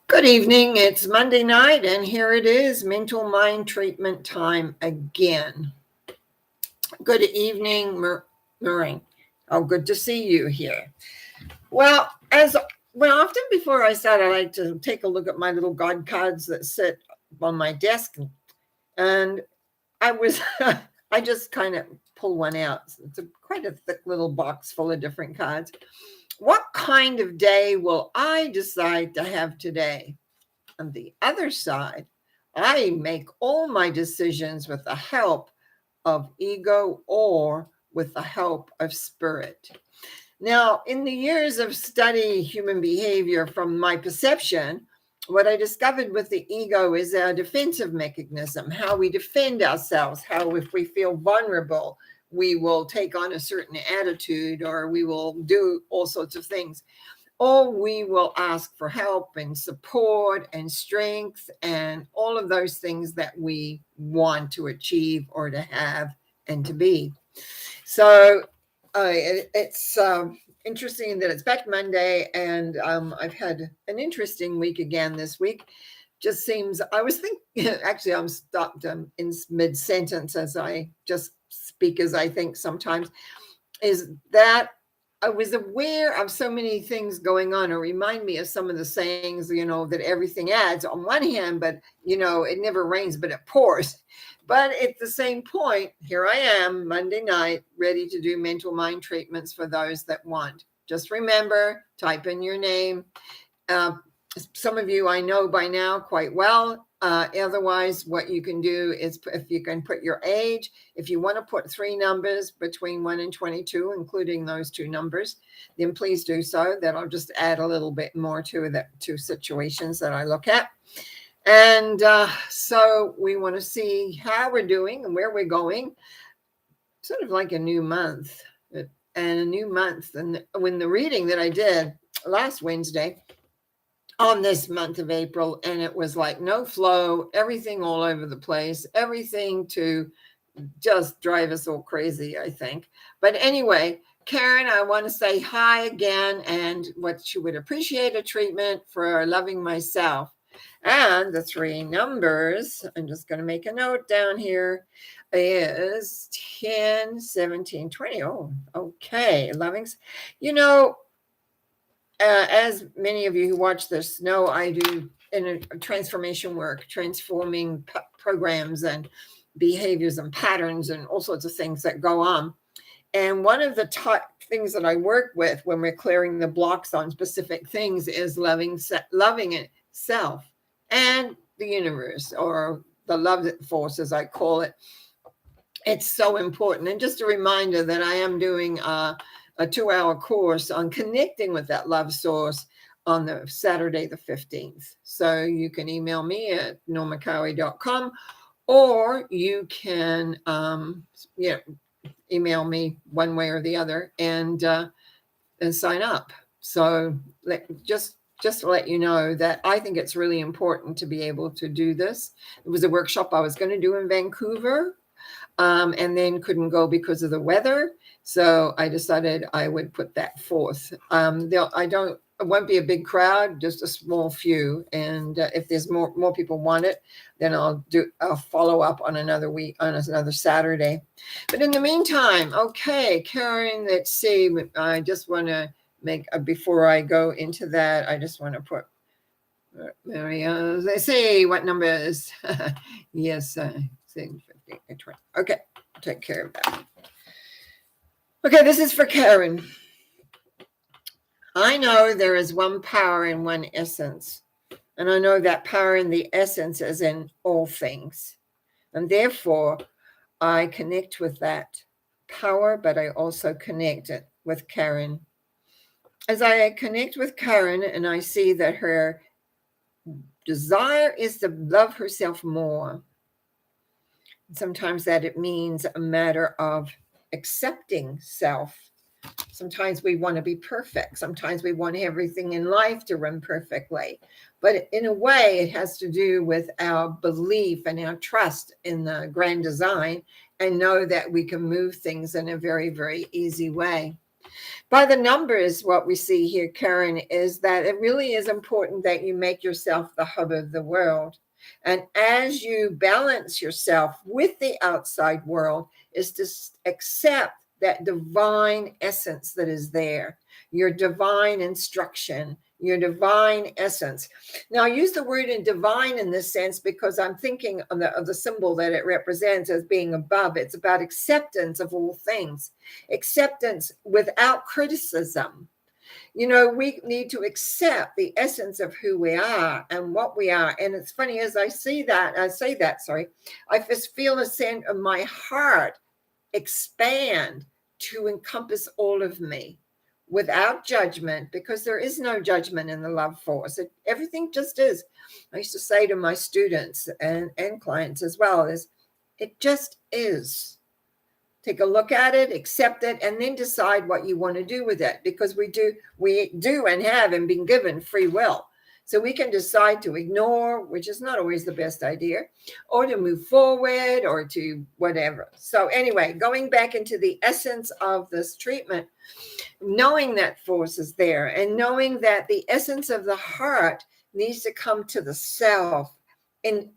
Good evening. It's Monday night, and here it is, mental mind treatment time again. Good evening, Maureen. Oh, good to see you here. Well, often before I start, I like to take a look at my little God cards that sit on my desk, and I was, I just kind of pull one out. It's quite a thick little box full of different cards. What kind of day will I decide to have today? On the other side, I make all my decisions with the help of ego or with the help of spirit. Now, in the years of study human behavior from my perception, what I discovered with the ego is our defensive mechanism, how we defend ourselves, how if we feel vulnerable, we will take on a certain attitude or we will do all sorts of things, or we will ask for help and support and strength and all of those things that we want to achieve or to have and to be. So it's interesting that it's back Monday, and I've had an interesting week again this week. Just seems, I was thinking, actually, I'm stopped in mid sentence as I just speak as I think sometimes, is that I was aware of so many things going on. It remind me of some of the sayings, that everything adds on one hand, but, it never rains, but it pours. But at the same point, here I am, Monday night, ready to do mental mind treatments for those that want. Just remember, type in your name. Some of you I know by now quite well. Otherwise, what you can do is if you can put your age, if you want to put 3 numbers between 1 and 22, including those 2 numbers, then please do so. That'll just add a little bit more to that 2 situations that I look at. And so we want to see how we're doing and where we're going, sort of like a new month and a new month. And when the reading that I did last Wednesday on this month of April, and it was like no flow, everything all over the place, everything to just drive us all crazy, I think. But anyway, Karen, I want to say hi again, and what you would appreciate a treatment for loving myself. And the 3 numbers, I'm just going to make a note down here, is 10, 17, 20. Oh, okay. Loving, as many of you who watch this know, I do transformation work, transforming programs and behaviors and patterns and all sorts of things that go on. And one of the things that I work with when we're clearing the blocks on specific things is loving itself and the universe, or the love force, as I call it. It's so important. And just a reminder that I am doing a 2-hour course on connecting with that love source on the Saturday, the 15th. So you can email me at normacowie.com, or you can, email me one way or the other and sign up. So just to let you know that I think it's really important to be able to do this. It was a workshop I was going to do in Vancouver, and then couldn't go because of the weather. So I decided I would put that forth. It won't be a big crowd, just a small few. And if there's more people want it, then I'll follow up on another week, on another Saturday. But in the meantime, okay, Karen, let's see. I just want to make, before I go into that, I just want to put let's see what number is. Yes, 15, 20. Okay, I'll take care of that. Okay, this is for Karen. I know there is one power and one essence, and I know that power in the essence is in all things. And therefore, I connect with that power, but I also connect it with Karen. As I connect with Karen and I see that her desire is to love herself more, sometimes that it means a matter of accepting self. Sometimes we want to be perfect. Sometimes we want everything in life to run perfectly. But in a way, it has to do with our belief and our trust in the grand design, and know that we can move things in a very, very easy way. By the numbers, what we see here, Karen, is that it really is important that you make yourself the hub of the world. And as you balance yourself with the outside world, is to accept that divine essence that is there, your divine instruction, your divine essence. Now, I use the word in divine in this sense because I'm thinking of the symbol that it represents as being above. It's about acceptance of all things, acceptance without criticism. You know, we need to accept the essence of who we are and what we are. And it's funny, as I say that, I just feel a sense of my heart expand to encompass all of me without judgment, because there is no judgment in the love force. Everything just is. I used to say to my students and clients as well, is it just is. Take a look at it, accept it, and then decide what you want to do with it, because we do and have and been given free will. So we can decide to ignore, which is not always the best idea, or to move forward, or to whatever. So anyway, going back into the essence of this treatment, knowing that force is there and knowing that the essence of the heart needs to come to the self and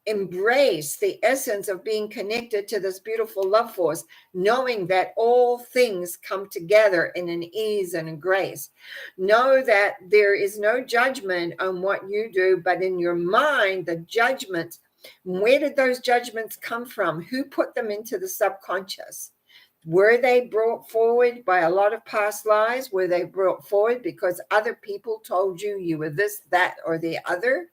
embrace the essence of being connected to this beautiful love force, knowing that all things come together in an ease and a grace. Know that there is no judgment on what you do, but in your mind, the judgments, where did those judgments come from? Who put them into the subconscious? Were they brought forward by a lot of past lives? Were they brought forward because other people told you were this, that, or the other?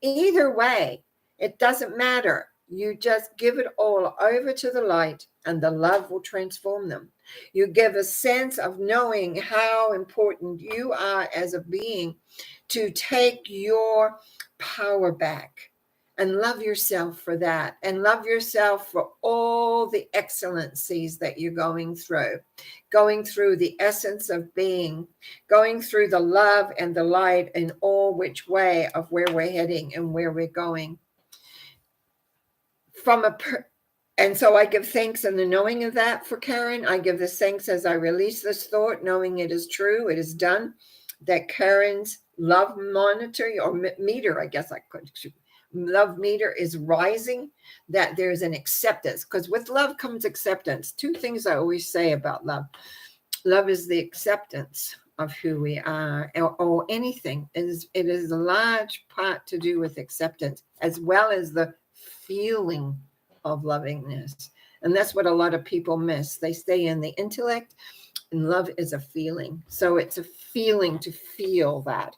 Either way, it doesn't matter. You just give it all over to the light and the love will transform them. You give a sense of knowing how important you are as a being to take your power back and love yourself for that, and love yourself for all the excellencies that you're going through the essence of being, going through the love and the light in all which way of where we're heading and where we're going. And so I give thanks in the knowing of that for Karen. I give the thanks as I release this thought, knowing it is true, it is done, that Karen's love monitor or meter, I guess I could, love meter is rising, that there's an acceptance, because with love comes acceptance. Two things I always say about love. Love is the acceptance of who we are, or anything. It is a large part to do with acceptance, as well as the feeling of lovingness. And that's what a lot of people miss. They stay in the intellect, and love is a feeling. So it's a feeling to feel that.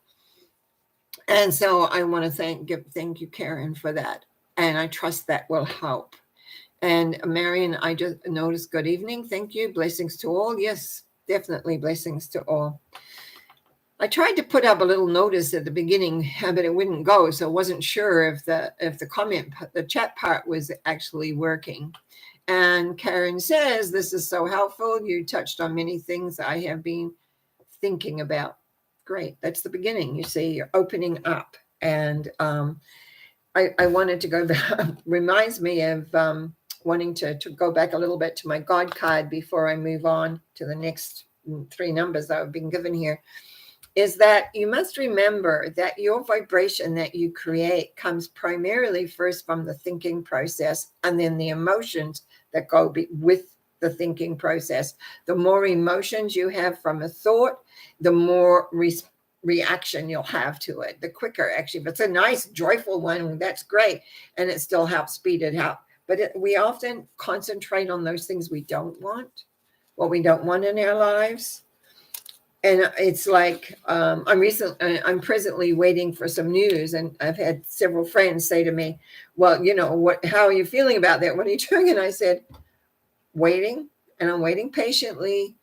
And so I want to thank you, Karen, for that. And I trust that will help. And Marion, I just noticed, good evening. Thank you. Blessings to all. Yes, definitely blessings to all. I tried to put up a little notice at the beginning, but it wouldn't go. So I wasn't sure if the chat part was actually working. And Karen says, this is so helpful. You touched on many things I have been thinking about. Great. That's the beginning. You see, you're opening up. And I wanted to go back, reminds me of wanting to go back a little bit to my God card before I move on to the next 3 numbers that I've been given here, is that you must remember that your vibration that you create comes primarily first from the thinking process, and then the emotions that go with the thinking process. The more emotions you have from a thought, the more reaction you'll have to it, the quicker. Actually, if it's a nice joyful one, that's great, and it still helps speed it up. But we often concentrate on those things we don't want, what we don't want in our lives. And it's like I'm presently waiting for some news, and I've had several friends say to me, well, how are you feeling about that? What are you doing? And I said, waiting, and I'm waiting patiently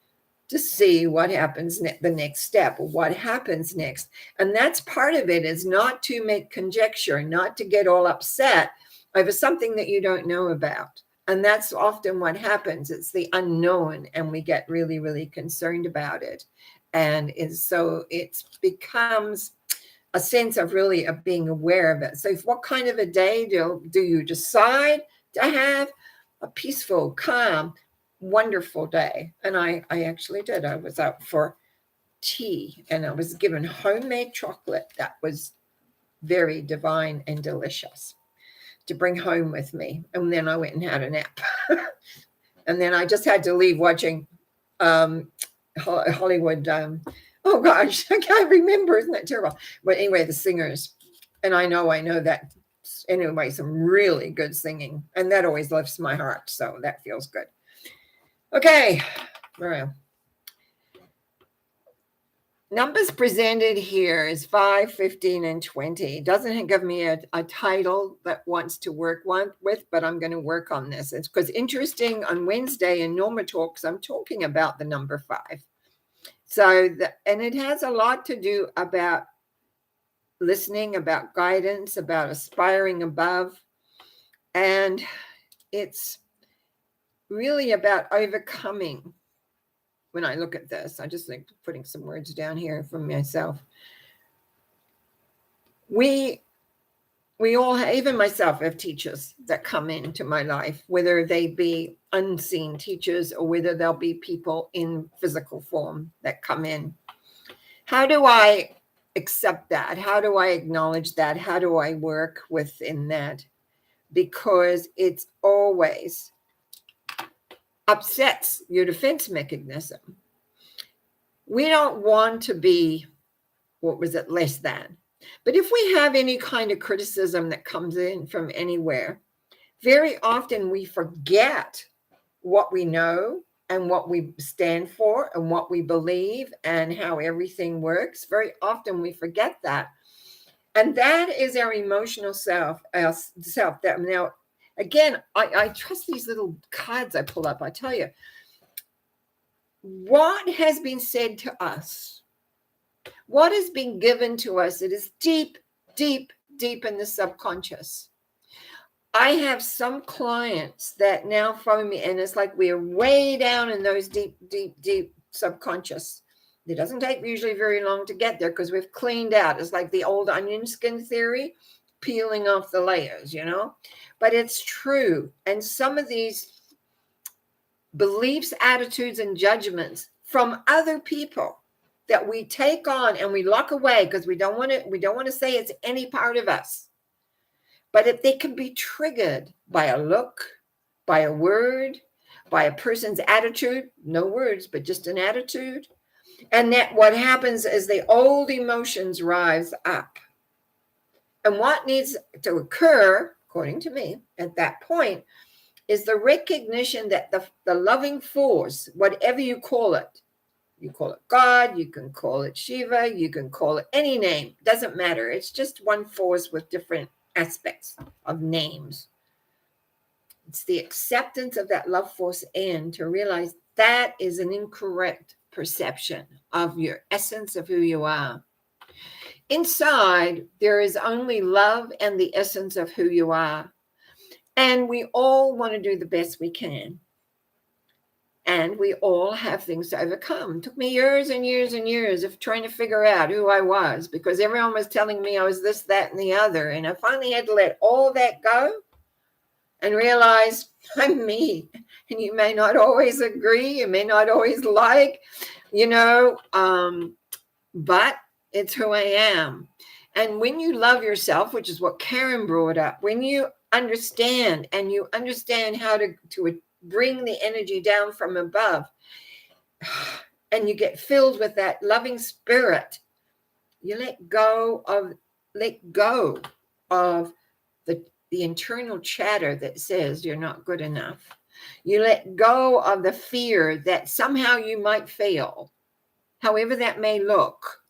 to see what happens, the next step, what happens next. And that's part of it, is not to make conjecture, not to get all upset over something that you don't know about. And that's often what happens. It's the unknown, and we get really, really concerned about it. And so it becomes a sense of really of being aware of it. So what kind of a day do you decide to have? A peaceful, calm, wonderful day. And I actually did. I was out for tea and I was given homemade chocolate that was very divine and delicious to bring home with me. And then I went and had a nap. And then I just had to leave watching Hollywood. Oh gosh, I can't remember. Isn't that terrible? But anyway, the singers. And I know that. Anyway, some really good singing. And that always lifts my heart. So that feels good. Okay, Maria. Numbers presented here is 5, 15, and 20. It doesn't give me a title that wants to work with, but I'm going to work on this. It's because interesting, on Wednesday in Norma Talks, I'm talking about the number 5. So, and it has a lot to do about listening, about guidance, about aspiring above. And it's really about overcoming. When I look at this, I just like putting some words down here from myself. We all, even myself, have teachers that come into my life, whether they be unseen teachers or whether they'll be people in physical form that come in. How do I accept that? How do I acknowledge that? How do I work within that? Because it's always upsets your defense mechanism. We don't want to be, less than. But if we have any kind of criticism that comes in from anywhere, very often we forget what we know and what we stand for and what we believe and how everything works. Very often we forget that. And that is our emotional self. That now, again, I trust these little cards I pull up. I tell you, what has been said to us, what has been given to us, it is deep, deep, deep in the subconscious. I have some clients that now phone me, and it's like we're way down in those deep, deep, deep subconscious. It doesn't take usually very long to get there because we've cleaned out. It's like the old onion skin theory, peeling off the layers, But it's true. And some of these beliefs, attitudes, and judgments from other people that we take on and we lock away because we don't want to say it's any part of us. But if they can be triggered by a look, by a word, by a person's attitude, no words, but just an attitude, and that what happens is the old emotions rise up. And what needs to occur, according to me, at that point, is the recognition that the loving force, whatever you call it God, you can call it Shiva, you can call it any name, doesn't matter. It's just one force with different aspects of names. It's the acceptance of that love force and to realize that is an incorrect perception of your essence of who you are. Inside, there is only love and the essence of who you are. And we all want to do the best we can. And we all have things to overcome. It took me years and years and years of trying to figure out who I was because everyone was telling me I was this, that, and the other. And I finally had to let all that go and realize I'm me. And you may not always agree. You may not always like, but it's who I am. And when you love yourself, which is what Karen brought up, when you understand and you understand how to bring the energy down from above and you get filled with that loving spirit, you let go of the internal chatter that says you're not good enough. You let go of the fear that somehow you might fail, however that may look.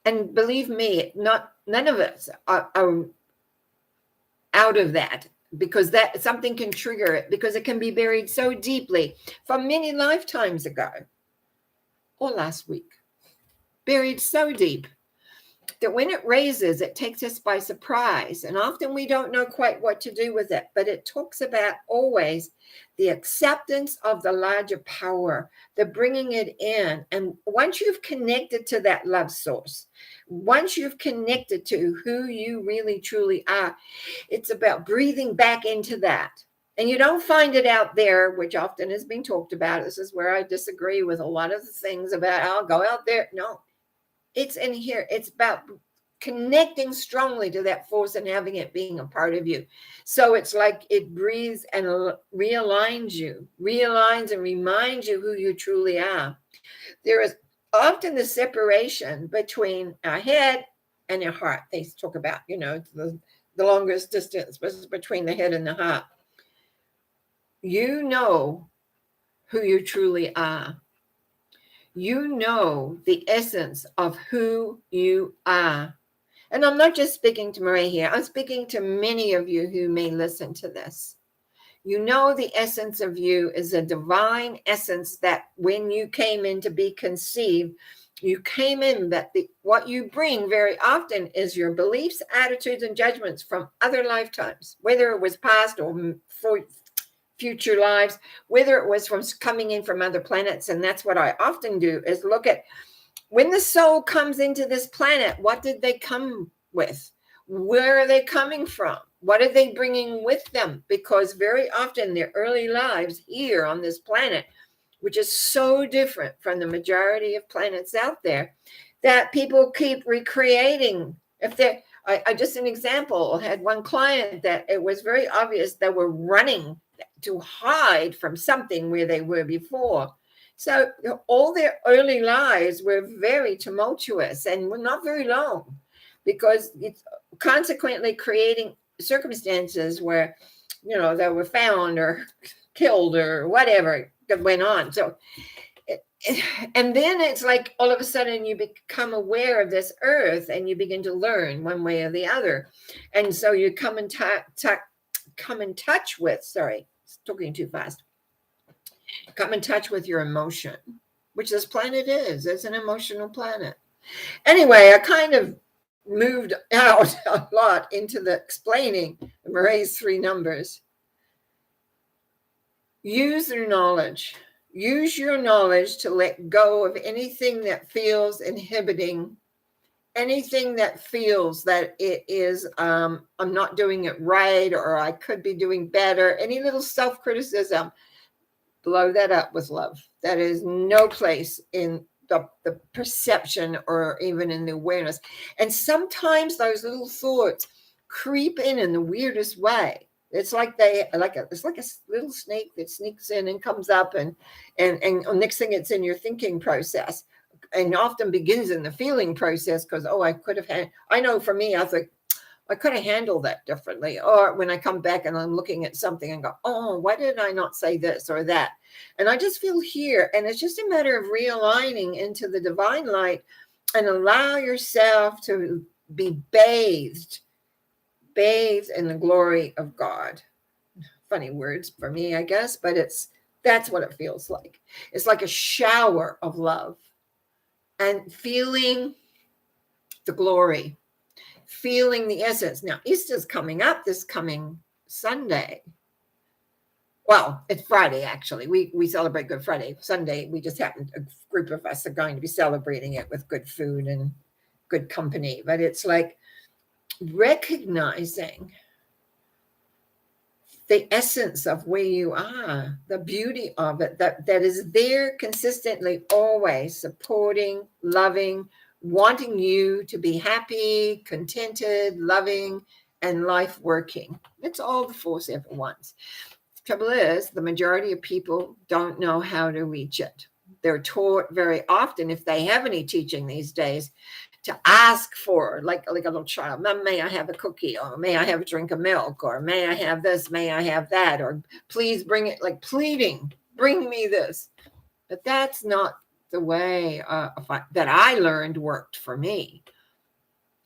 And believe me, none of us are out of that, because that something can trigger it, because it can be buried so deeply from many lifetimes ago or last week, buried so deep that when it raises, it takes us by surprise. And often we don't know quite what to do with it, but it talks about always the acceptance of the larger power, the bringing it in. And once you've connected to that love source, once you've connected to who you really truly are, it's about breathing back into that And you don't find it out there, which often has been talked about. This is where I disagree with a lot of the things about I'll go out there. No, it's in here. It's about connecting strongly to that force and having it being a part of you. So it's like it breathes and realigns and reminds you who you truly are. There is often the separation between our head and your heart. They talk about, the longest distance was between the head and the heart. You know who you truly are. You know the essence of who you are. And I'm not just speaking to Marie here. I'm speaking to many of you who may listen to this. You know the essence of you is a divine essence that when you came in to be conceived, you came in that what you bring very often is your beliefs, attitudes, and judgments from other lifetimes, whether it was past or future lives, whether it was from coming in from other planets. And that's what I often do is look at when the soul comes into this planet, what did they come with? Where are they coming from? What are they bringing with them? Because very often their early lives here on this planet, which is so different from the majority of planets out there, that people keep recreating. I just an example, had one client that it was very obvious they were running to hide from something where they were before. So all their early lives were very tumultuous and were not very long, because it's consequently creating circumstances where, they were found or killed or whatever that went on. So, and then it's like all of a sudden you become aware of this earth and you begin to learn one way or the other. And so you come in touch with, sorry, talking too fast. Come in touch with your emotion, which this planet is. It's an emotional planet. Anyway, I kind of moved out a lot into the explaining Marie's 3 numbers. Use your knowledge. Use your knowledge to let go of anything that feels inhibiting, anything that feels that it is, I'm not doing it right, or I could be doing better, any little self-criticism. Blow that up with love. That is no place in the perception or even in the awareness. And sometimes those little thoughts creep in the weirdest way. It's like it's like a little snake that sneaks in and comes up and next thing it's in your thinking process, and often begins in the feeling process because, I know for me, I think I could have handled that differently. Or when I come back and I'm looking at something and go, oh, why did I not say this or that? And I just feel here. And it's just a matter of realigning into the divine light and allow yourself to be bathed in the glory of God. Funny words for me, I guess, but that's what it feels like. It's like a shower of love and feeling the glory. Feeling the essence. Now, Easter's coming up this coming Sunday. Well, it's Friday, actually. We celebrate Good Friday. Sunday, we just happen, a group of us are going to be celebrating it with good food and good company. But it's like recognizing the essence of where you are, the beauty of it, that is there consistently, always supporting, loving, wanting you to be happy, contented, loving, and life working. It's all the force ever wants. Trouble is, the majority of people don't know how to reach it. They're taught very often, if they have any teaching these days, to ask for, like a little child, Mom, may I have a cookie? Or may I have a drink of milk? Or may I have this? May I have that? Or please bring it, like pleading, bring me this. But that's not the way that I learned worked for me.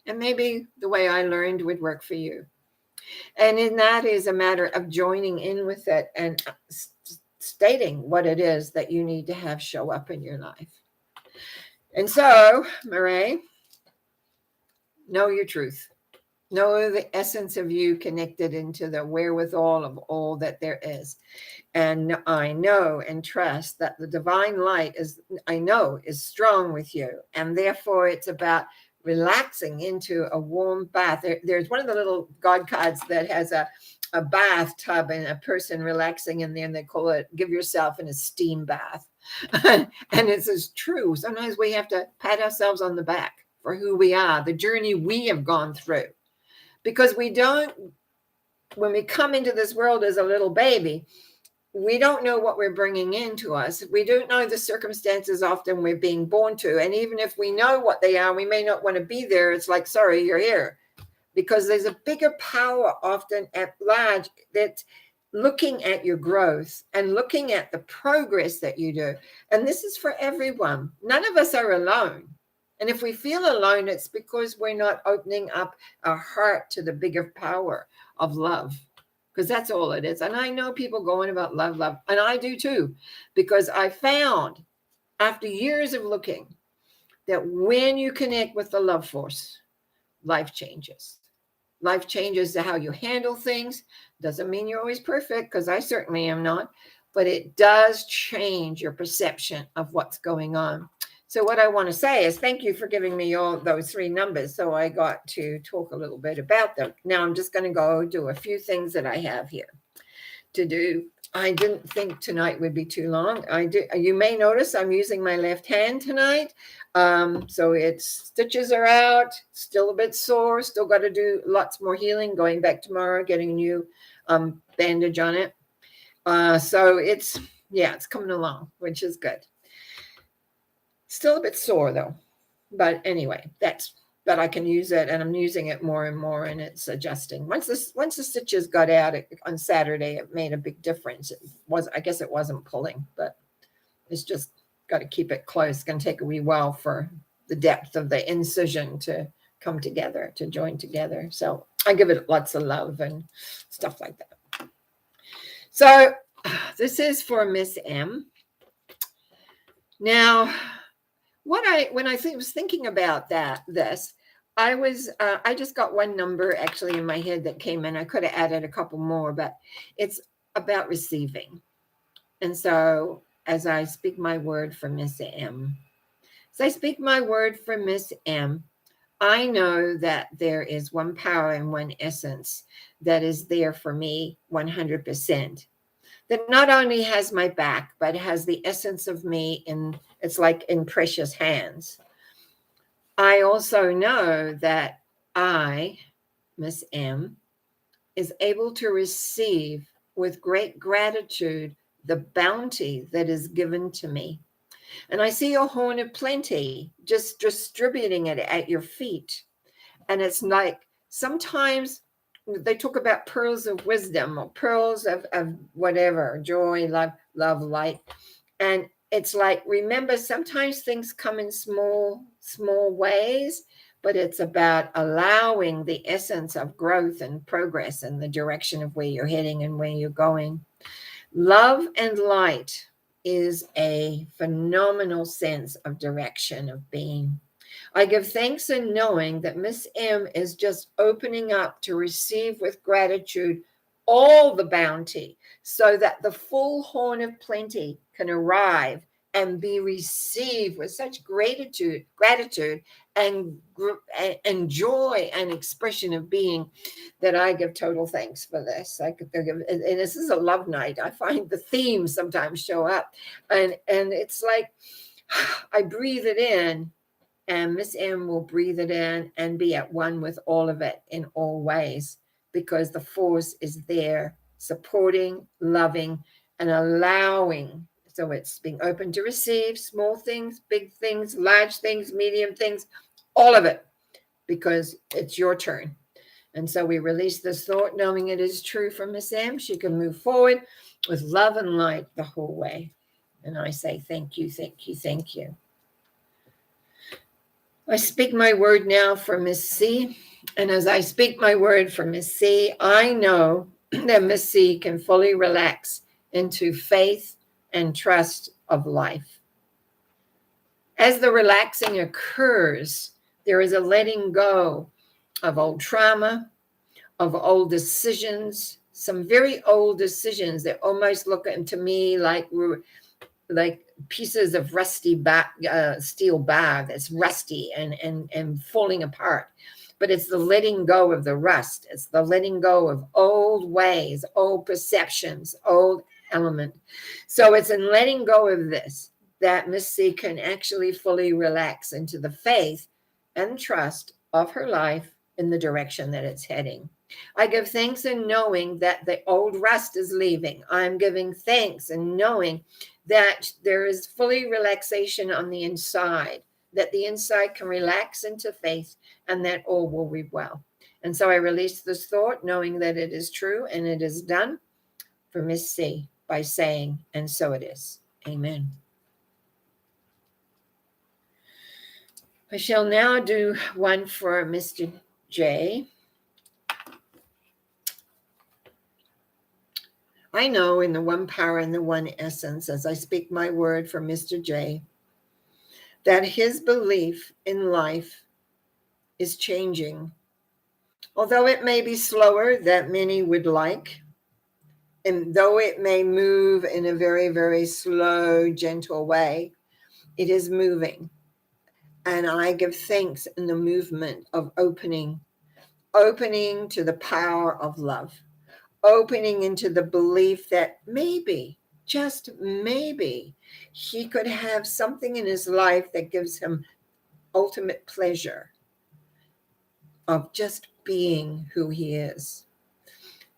And maybe the way I learned would work for you. And in that is a matter of joining in with it and stating what it is that you need to have show up in your life. And so, Marie, know your truth. Know the essence of you connected into the wherewithal of all that there is. And I know and trust that the divine light is strong with you. And therefore it's about relaxing into a warm bath. There's one of the little God cards that has a a bathtub and a person relaxing in there, and they call it, give yourself an esteem bath. And it's as true. Sometimes we have to pat ourselves on the back for who we are, the journey we have gone through. Because we don't, when we come into this world as a little baby, we don't know what we're bringing into us. We don't know the circumstances often we're being born to. And even if we know what they are, we may not want to be there. It's like, sorry, you're here. Because there's a bigger power often at large that's looking at your growth and looking at the progress that you do. And this is for everyone. None of us are alone. And if we feel alone, it's because we're not opening up our heart to the bigger power of love. Because that's all it is. And I know people going about love, love, and I do too, because I found after years of looking that when you connect with the love force, life changes. Life changes to how you handle things. Doesn't mean you're always perfect, because I certainly am not, but it does change your perception of what's going on. So what I want to say is thank you for giving me all those 3 numbers. So I got to talk a little bit about them. Now I'm just going to go do a few things that I have here to do. I didn't think tonight would be too long. You may notice I'm using my left hand tonight. So its stitches are out, still a bit sore, still got to do lots more healing, going back tomorrow, getting a new bandage on it. So it's coming along, which is good. Still a bit sore though, but anyway, but I can use it, and I'm using it more and more, and it's adjusting. Once the stitches got out on Saturday, it made a big difference. I guess it wasn't pulling, but it's just got to keep it close. It's going to take a wee while for the depth of the incision to come together, to join together. So I give it lots of love and stuff like that. So this is for Miss M. Now, when I was thinking about this, I just got one number actually in my head that came in. I could have added a couple more, but it's about receiving. And so as I speak my word for Miss M, I know that there is one power and one essence that is there for me 100%. That not only has my back, but has the essence of me it's like in precious hands. I also know that I, Miss M, is able to receive with great gratitude the bounty that is given to me. And I see a horn of plenty just distributing it at your feet. And it's like sometimes they talk about pearls of wisdom or pearls of whatever, joy, love, light. And it's like, remember, sometimes things come in small ways, but it's about allowing the essence of growth and progress in the direction of where you're heading and where you're going. Love and light is a phenomenal sense of direction of being. I give thanks in knowing that Miss M is just opening up to receive with gratitude all the bounty so that the full horn of plenty can arrive and be received with such gratitude and joy and expression of being that I give total thanks for this. And this is a love night. I find the themes sometimes show up, and it's like I breathe it in, and Miss M will breathe it in and be at one with all of it in all ways, because the force is there supporting, loving, and allowing. So it's being open to receive small things, big things, large things, medium things, all of it, because it's your turn. And so we release this thought, knowing it is true for Miss M. She can move forward with love and light the whole way. And I say, thank you, thank you, thank you. I speak my word now for Miss C. And as I speak my word for Miss C, I know that Miss C can fully relax into faith and trust of life. As the relaxing occurs, there is a letting go of old trauma, of old decisions, some very old decisions that almost look to me like pieces of rusty steel bar that's rusty and falling apart. but it's the letting go of the rust. It's the letting go of old ways, old perceptions, old element. So it's in letting go of this that Miss C can actually fully relax into the faith and trust of her life in the direction that it's heading. I give thanks in knowing that the old rust is leaving. I'm giving thanks and knowing that there is fully relaxation on the inside, that the inside can relax into faith, and that all will be well. And so I release this thought, knowing that it is true and it is done for Miss C by saying, and so it is. Amen. I shall now do one for Mr. J. I know in the one power and the one essence, as I speak my word for Mr. J, that his belief in life is changing. Although it may be slower than many would like, and though it may move in a very, very slow, gentle way, it is moving. And I give thanks in the movement of opening to the power of love, opening into the belief that maybe, just maybe, he could have something in his life that gives him ultimate pleasure of just being who he is.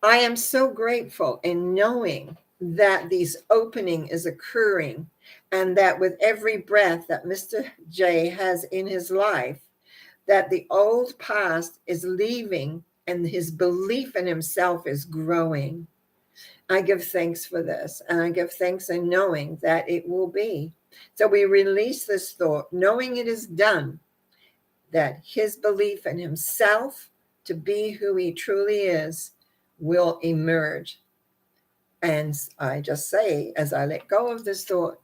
I am so grateful in knowing that this opening is occurring, and that with every breath that Mr. J has in his life, that the old past is leaving and his belief in himself is growing. I give thanks for this, and I give thanks in knowing that it will be. So we release this thought, knowing it is done, that his belief in himself to be who he truly is will emerge. And I just say, as I let go of this thought,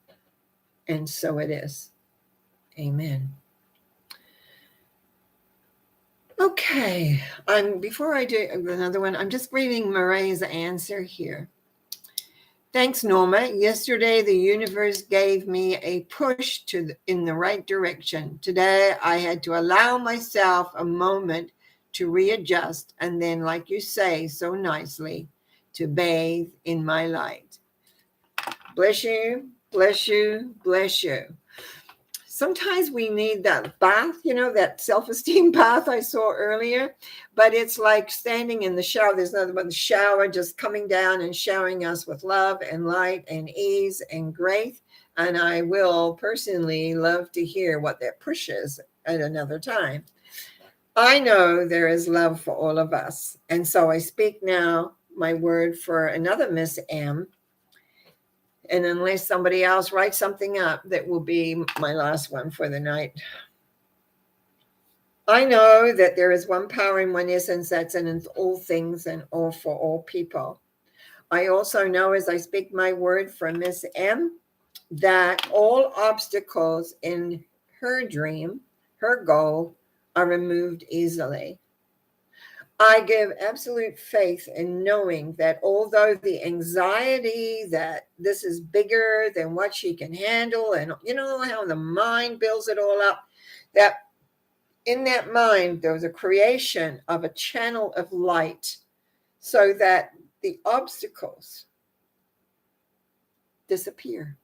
and so it is. Amen. Okay, before I do another one, I'm just reading Murray's answer here. Thanks, Norma. Yesterday, the universe gave me a push in the right direction. Today, I had to allow myself a moment to readjust, and then, like you say so nicely, to bathe in my light. Bless you, bless you, bless you. Sometimes we need that bath, that self-esteem bath I saw earlier, but it's like standing in the shower. There's nothing but the shower just coming down and showering us with love and light and ease and grace. And I will personally love to hear what that push is at another time. I know there is love for all of us. And so I speak now my word for another Miss M. And unless somebody else writes something up, that will be my last one for the night. I know that there is one power and one essence that's in all things and all for all people. I also know, as I speak my word for Miss M, that all obstacles in her dream, her goal, are removed easily. I give absolute faith in knowing that although the anxiety that this is bigger than what she can handle, and you know how the mind builds it all up, that in that mind there was a creation of a channel of light so that the obstacles disappear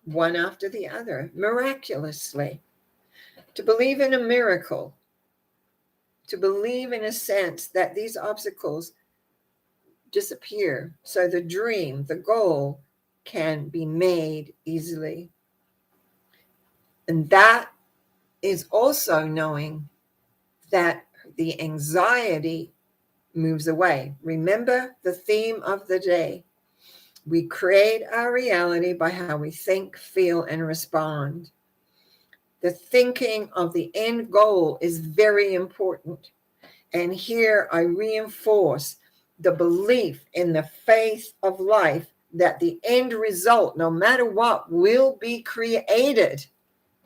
one after the other, miraculously. To believe in a miracle, to believe in a sense that these obstacles disappear so the dream, the goal, can be made easily. And that is also knowing that the anxiety moves away. Remember the theme of the day. We create our reality by how we think, feel, and respond. The thinking of the end goal is very important. And here I reinforce the belief in the faith of life that the end result, no matter what, will be created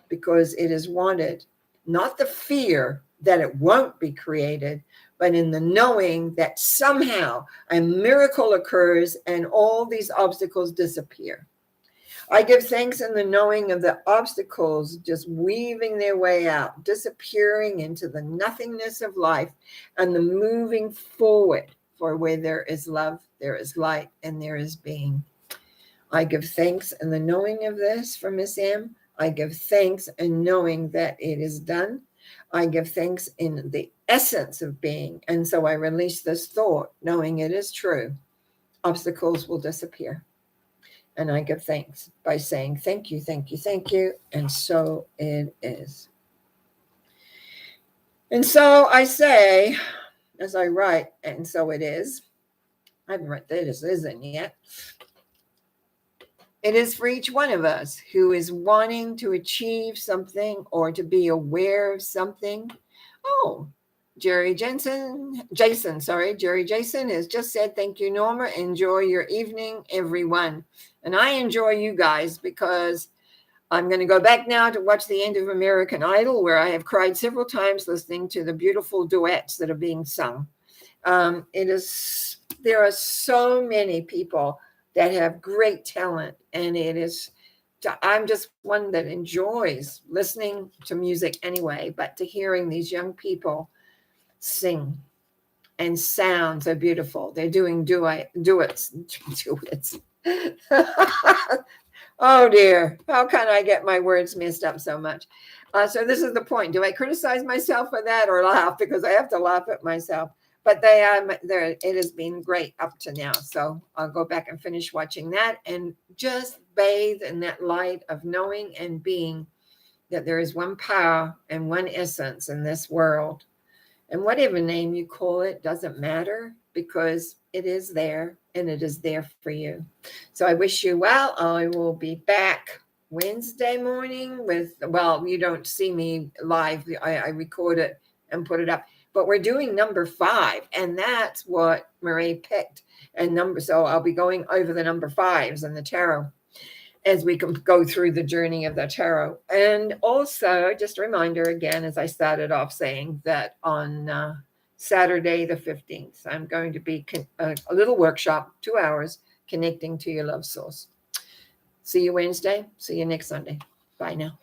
because it is wanted. Not the fear that it won't be created, but in the knowing that somehow a miracle occurs and all these obstacles disappear. I give thanks in the knowing of the obstacles just weaving their way out, disappearing into the nothingness of life, and the moving forward. For where there is love, there is light, and there is being. I give thanks in the knowing of this for Miss M. I give thanks in knowing that it is done. I give thanks in the essence of being. And so I release this thought, knowing it is true. Obstacles will disappear. And I give thanks by saying, thank you, thank you, thank you. And so it is. And so I say, as I write, and so it is. I haven't read this isn't yet. It is for each one of us who is wanting to achieve something or to be aware of something. Oh, Jerry Jason has just said, thank you, Norma. Enjoy your evening, everyone. And I enjoy you guys because I'm going to go back now to watch the end of American Idol, where I have cried several times listening to the beautiful duets that are being sung. There are so many people that have great talent, and I'm just one that enjoys listening to music anyway, but to hearing these young people sing and sound so beautiful. They're doing duets. Oh dear, how can I get my words messed up so much? So this is the point. Do I criticize myself for that or laugh? Because I have to laugh at myself. But it has been great up to now. So I'll go back and finish watching that and just bathe in that light of knowing and being that there is one power and one essence in this world. And whatever name you call it doesn't matter, because it is there and it is there for you. So I wish you well. I will be back Wednesday morning you don't see me live. I record it and put it up. But we're doing number 5, and that's what Marie picked. So I'll be going over the number 5s in the tarot as we can go through the journey of the tarot. And also, just a reminder again, as I started off saying, that on Saturday the 15th, I'm going to be a little workshop, 2 hours, connecting to your love source. See you Wednesday. See you next Sunday. Bye now.